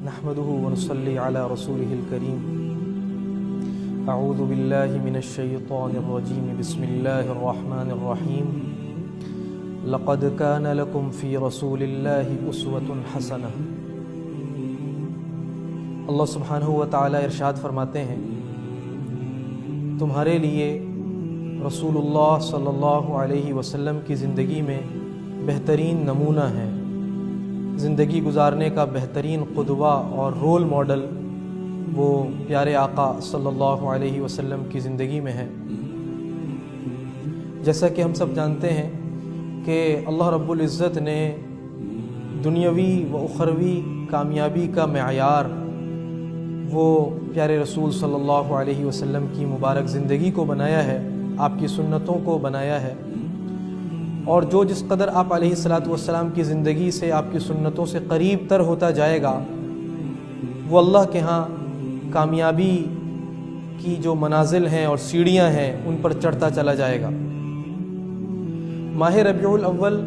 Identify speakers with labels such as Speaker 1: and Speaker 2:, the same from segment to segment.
Speaker 1: نحمده ونصلي على رسوله الكريم اعوذ باللہ من الشیطان الرجیم بسم اللہ الرحمن الرحیم لقد كان لكم في رسول اللہ اسوة حسنہ۔ اللہ سبحانہ و تعالی ارشاد فرماتے ہیں تمہارے لیے رسول اللہ صلی اللہ علیہ وسلم کی زندگی میں بہترین نمونہ ہے، زندگی گزارنے کا بہترین قدوہ اور رول ماڈل وہ پیارے آقا صلی اللہ علیہ وسلم کی زندگی میں ہے۔ جیسا کہ ہم سب جانتے ہیں کہ اللہ رب العزت نے دنیاوی و اخروی کامیابی کا معیار وہ پیارے رسول صلی اللہ علیہ وسلم کی مبارک زندگی کو بنایا ہے، آپ کی سنتوں کو بنایا ہے، اور جو جس قدر آپ علیہ الصلاۃ والسلام کی زندگی سے آپ کی سنتوں سے قریب تر ہوتا جائے گا وہ اللہ کے ہاں کامیابی کی جو منازل ہیں اور سیڑھیاں ہیں ان پر چڑھتا چلا جائے گا۔ ماہ ربیع الاول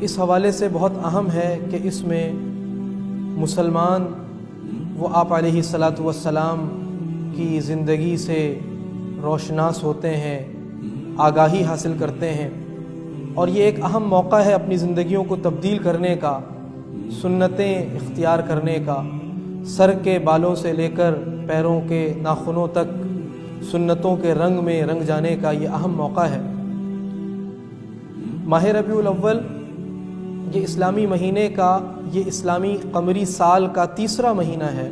Speaker 1: اس حوالے سے بہت اہم ہے کہ اس میں مسلمان وہ آپ علیہ الصلاۃ والسلام کی زندگی سے روشناس ہوتے ہیں، آگاہی حاصل کرتے ہیں، اور یہ ایک اہم موقع ہے اپنی زندگیوں کو تبدیل کرنے کا، سنتیں اختیار کرنے کا، سر کے بالوں سے لے کر پیروں کے ناخنوں تک سنتوں کے رنگ میں رنگ جانے کا یہ اہم موقع ہے۔ ماہ ربیع الاول یہ اسلامی مہینے کا، یہ اسلامی قمری سال کا تیسرا مہینہ ہے،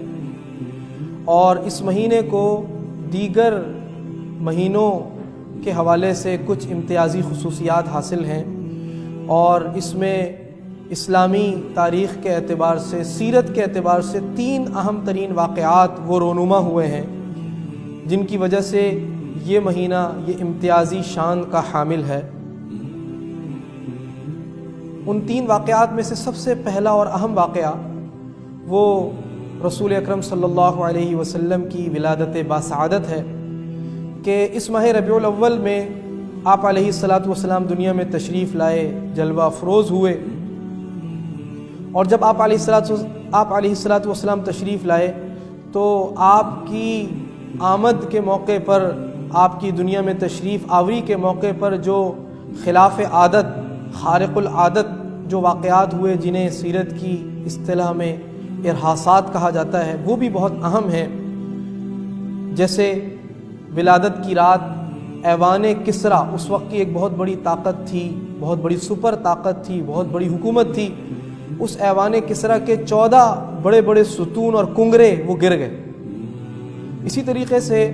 Speaker 1: اور اس مہینے کو دیگر مہینوں کے حوالے سے کچھ امتیازی خصوصیات حاصل ہیں، اور اس میں اسلامی تاریخ کے اعتبار سے، سیرت کے اعتبار سے 3 اہم ترین واقعات وہ رونما ہوئے ہیں جن کی وجہ سے یہ مہینہ یہ امتیازی شان کا حامل ہے۔ ان 3 واقعات میں سے سب سے پہلا اور اہم واقعہ وہ رسول اکرم صلی اللہ علیہ وسلم کی ولادت باسعادت ہے کہ اس ماہ ربیع الاول میں آپ علیہ الصلاۃ والسلام دنیا میں تشریف لائے، جلوہ افروز ہوئے، اور جب آپ علیہ الصلاۃ والسلام تشریف لائے تو آپ کی آمد کے موقع پر، آپ کی دنیا میں تشریف آوری کے موقع پر جو خلاف عادت، خارق العادت جو واقعات ہوئے جنہیں سیرت کی اصطلاح میں ارہاسات کہا جاتا ہے وہ بھی بہت اہم ہیں۔ جیسے ولادت کی رات ایوان کسریٰ، اس وقت کی ایک بہت بڑی طاقت تھی، بہت بڑی سپر طاقت تھی، بہت بڑی حکومت تھی، اس ایوان کسریٰ کے 14 بڑے بڑے ستون اور کنگرے وہ گر گئے۔ اسی طریقے سے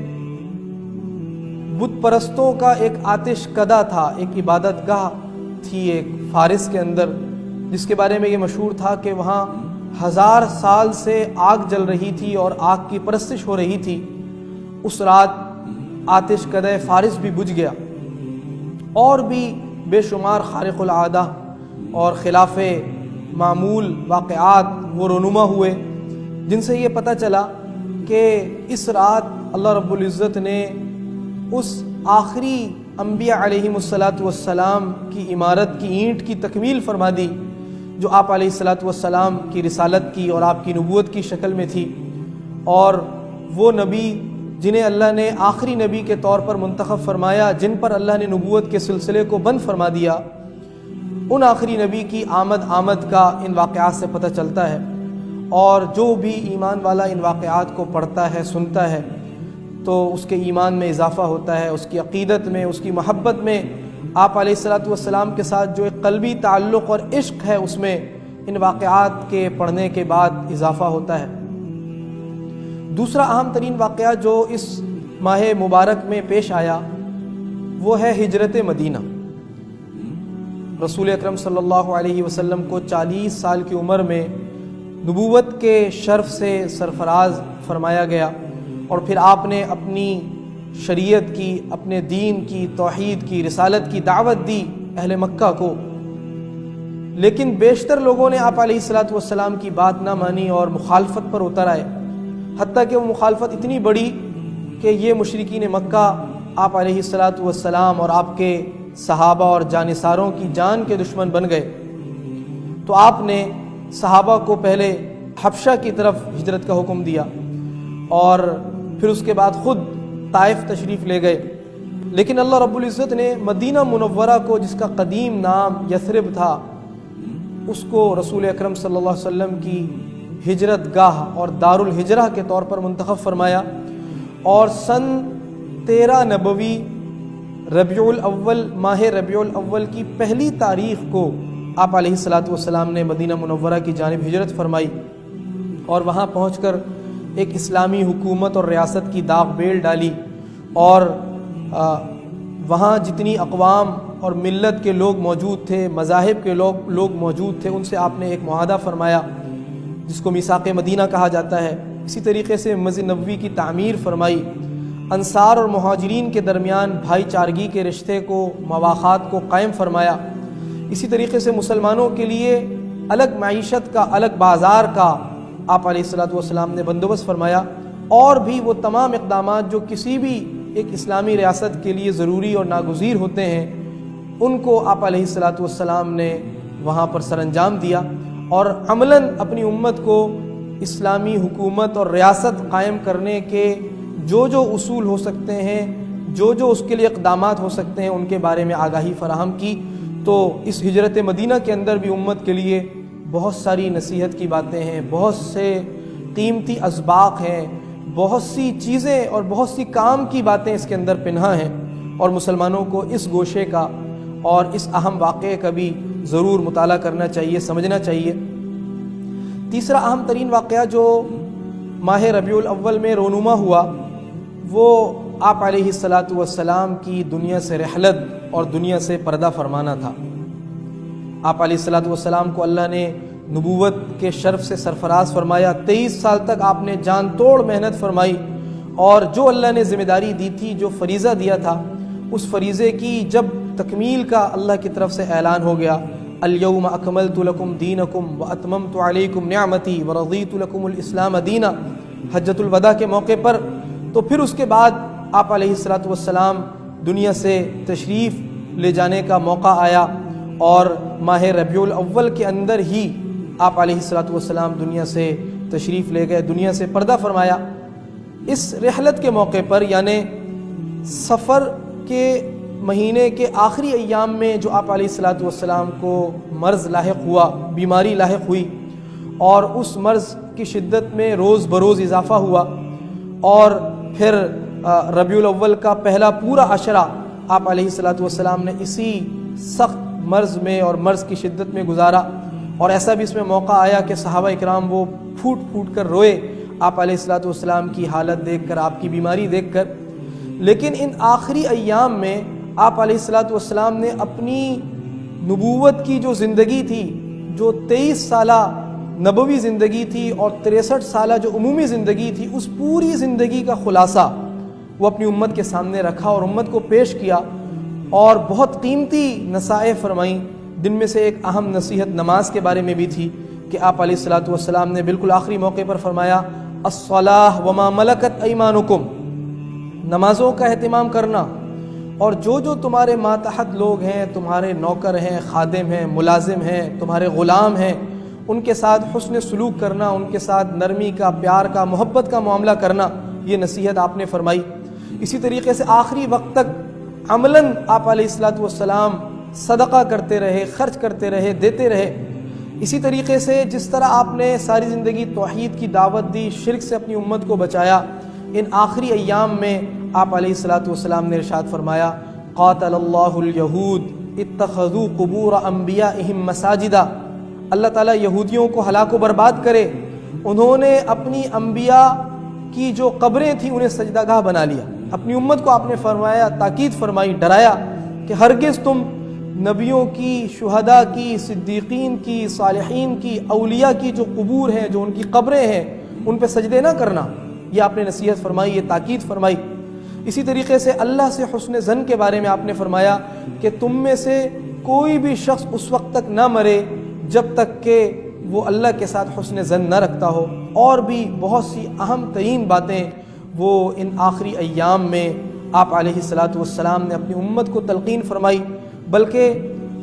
Speaker 1: بت پرستوں کا ایک آتش کدہ تھا، ایک عبادت گاہ تھی ایک فارس کے اندر، جس کے بارے میں یہ مشہور تھا کہ وہاں 1000 سال سے آگ جل رہی تھی اور آگ کی پرستش ہو رہی تھی۔ اس رات آتش کدہ فارس بھی بجھ گیا، اور بھی بے شمار خارق العادہ اور خلاف معمول واقعات وہ رونما ہوئے جن سے یہ پتہ چلا کہ اس رات اللہ رب العزت نے اس آخری انبیاء علیہم الصلاۃ والسلام کی عمارت کی اینٹ کی تکمیل فرما دی جو آپ علیہ الصلاۃ والسلام کی رسالت کی اور آپ کی نبوت کی شکل میں تھی، اور وہ نبی جنہیں اللہ نے آخری نبی کے طور پر منتخب فرمایا، جن پر اللہ نے نبوت کے سلسلے کو بند فرما دیا، ان آخری نبی کی آمد کا ان واقعات سے پتہ چلتا ہے، اور جو بھی ایمان والا ان واقعات کو پڑھتا ہے، سنتا ہے، تو اس کے ایمان میں اضافہ ہوتا ہے، اس کی عقیدت میں، اس کی محبت میں، آپ علیہ الصلاۃ والسلام کے ساتھ جو ایک قلبی تعلق اور عشق ہے اس میں ان واقعات کے پڑھنے کے بعد اضافہ ہوتا ہے۔ دوسرا اہم ترین واقعہ جو اس ماہ مبارک میں پیش آیا وہ ہے ہجرت مدینہ۔ رسول اکرم صلی اللہ علیہ وسلم کو 40 سال کی عمر میں نبوت کے شرف سے سرفراز فرمایا گیا، اور پھر آپ نے اپنی شریعت کی، اپنے دین کی، توحید کی، رسالت کی دعوت دی اہل مکہ کو، لیکن بیشتر لوگوں نے آپ علیہ الصلاۃ والسلام کی بات نہ مانی اور مخالفت پر اتر آئے، حتیٰ کہ وہ مخالفت اتنی بڑی کہ یہ مشرکین مکہ آپ علیہ الصلاۃ والسلام اور آپ کے صحابہ اور جانثاروں کی جان کے دشمن بن گئے۔ تو آپ نے صحابہ کو پہلے حبشہ کی طرف ہجرت کا حکم دیا اور پھر اس کے بعد خود طائف تشریف لے گئے، لیکن اللہ رب العزت نے مدینہ منورہ کو، جس کا قدیم نام یثرب تھا، اس کو رسول اکرم صلی اللہ علیہ وسلم کی ہجرت گاہ اور دار الہجرہ کے طور پر منتخب فرمایا، اور سن 13 نبوی ربیع الاول، ماہ ربیع الاول کی پہلی تاریخ کو آپ علیہ الصلاۃ والسلام نے مدینہ منورہ کی جانب ہجرت فرمائی، اور وہاں پہنچ کر ایک اسلامی حکومت اور ریاست کی داغ بیل ڈالی، اور وہاں جتنی اقوام اور ملت کے لوگ موجود تھے، مذاہب کے لوگ موجود تھے، ان سے آپ نے ایک معاہدہ فرمایا جس کو میثاق مدینہ کہا جاتا ہے۔ اسی طریقے سے مسجد نبوی کی تعمیر فرمائی، انصار اور مہاجرین کے درمیان بھائی چارگی کے رشتے کو، مواخات کو قائم فرمایا۔ اسی طریقے سے مسلمانوں کے لیے الگ معیشت کا، الگ بازار کا آپ علیہ الصلاۃ والسلام نے بندوبست فرمایا، اور بھی وہ تمام اقدامات جو کسی بھی ایک اسلامی ریاست کے لیے ضروری اور ناگزیر ہوتے ہیں، ان کو آپ علیہ الصلاۃ والسلام نے وہاں پر سر انجام دیا، اور عملاً اپنی امت کو اسلامی حکومت اور ریاست قائم کرنے کے جو اصول ہو سکتے ہیں، جو اس کے لیے اقدامات ہو سکتے ہیں، ان کے بارے میں آگاہی فراہم کی۔ تو اس ہجرت مدینہ کے اندر بھی امت کے لیے بہت ساری نصیحت کی باتیں ہیں، بہت سے قیمتی اسباق ہیں، بہت سی چیزیں اور بہت سی کام کی باتیں اس کے اندر پنہا ہیں، اور مسلمانوں کو اس گوشے کا اور اس اہم واقعے کا بھی ضرور مطالعہ کرنا چاہیے، سمجھنا چاہیے۔ تیسرا اہم ترین واقعہ جو ماہ ربیع الاول میں رونما ہوا، وہ آپ علیہ الصلاۃ والسلام کی دنیا سے رحلت اور دنیا سے پردہ فرمانا تھا۔ آپ علیہ الصلاۃ والسلام کو اللہ نے نبوت کے شرف سے سرفراز فرمایا، 23 سال تک آپ نے جان توڑ محنت فرمائی، اور جو اللہ نے ذمہ داری دی تھی، جو فریضہ دیا تھا، اس فریضے کی جب تکمیل کا اللہ کی طرف سے اعلان ہو گیا، الیوم اکملت لکم دینکم واتممت علیکم نعمتی ورضیت لکم الاسلام دینا، حجۃ الوداع کے موقع پر، تو پھر اس کے بعد آپ علیہ الصلاۃ والسلام دنیا سے تشریف لے جانے کا موقع آیا، اور ماہ ربیع الاول کے اندر ہی آپ علیہ الصلاۃ والسلام دنیا سے تشریف لے گئے، دنیا سے پردہ فرمایا۔ اس رحلت کے موقع پر، یعنی سفر کے مہینے کے آخری ایام میں جو آپ علیہ الصلاۃ والسلام کو مرض لاحق ہوا، بیماری لاحق ہوئی، اور اس مرض کی شدت میں روز بروز اضافہ ہوا، اور پھر ربیع الاول کا پہلا پورا عشرہ آپ علیہ الصلاۃ والسلام نے اسی سخت مرض میں اور مرض کی شدت میں گزارا، اور ایسا بھی اس میں موقع آیا کہ صحابہ اکرام وہ پھوٹ پھوٹ کر روئے آپ علیہ الصلاۃ والسلام کی حالت دیکھ کر، آپ کی بیماری دیکھ کر۔ لیکن ان آخری ایام میں آپ علیہ الصلاۃ والسلام نے اپنی نبوت کی جو زندگی تھی، جو 23 سالہ نبوی زندگی تھی اور 63 سالہ جو عمومی زندگی تھی، اس پوری زندگی کا خلاصہ وہ اپنی امت کے سامنے رکھا اور امت کو پیش کیا، اور بہت قیمتی نصائح فرمائیں۔ جن میں سے ایک اہم نصیحت نماز کے بارے میں بھی تھی کہ آپ علیہ الصلاۃ والسلام نے بالکل آخری موقع پر فرمایا، الصلاۃ وما ملکت ایمانکم، نمازوں کا اہتمام کرنا، اور جو تمہارے ماتحت لوگ ہیں، تمہارے نوکر ہیں، خادم ہیں، ملازم ہیں، تمہارے غلام ہیں، ان کے ساتھ حسن سلوک کرنا، ان کے ساتھ نرمی کا، پیار کا، محبت کا معاملہ کرنا، یہ نصیحت آپ نے فرمائی۔ اسی طریقے سے آخری وقت تک عملاً آپ علیہ الصلاۃ والسلام صدقہ کرتے رہے، خرچ کرتے رہے، دیتے رہے۔ اسی طریقے سے جس طرح آپ نے ساری زندگی توحید کی دعوت دی، شرک سے اپنی امت کو بچایا، ان آخری ایام میں آپ علیہ الصلاۃ والسلام نے ارشاد فرمایا، قاتل اللہ الیہود اتخذوا قبور انبیائہم مساجدا، اللہ تعالیٰ یہودیوں کو ہلاک و برباد کرے، انہوں نے اپنی انبیاء کی جو قبریں تھیں انہیں سجدہ گاہ بنا لیا۔ اپنی امت کو آپ نے فرمایا، تاکید فرمائی، ڈرایا کہ ہرگز تم نبیوں کی، شہداء کی، صدیقین کی، صالحین کی، اولیاء کی جو قبور ہیں، جو ان کی قبریں ہیں، ان پہ سجدے نہ کرنا، یہ آپ نے نصیحت فرمائی، یہ تاکید فرمائی۔ اسی طریقے سے اللہ سے حسن ظن کے بارے میں آپ نے فرمایا کہ تم میں سے کوئی بھی شخص اس وقت تک نہ مرے جب تک کہ وہ اللہ کے ساتھ حسن ظن نہ رکھتا ہو، اور بھی بہت سی اہم ترین باتیں وہ ان آخری ایام میں آپ علیہ الصلاۃ والسلام نے اپنی امت کو تلقین فرمائی۔ بلکہ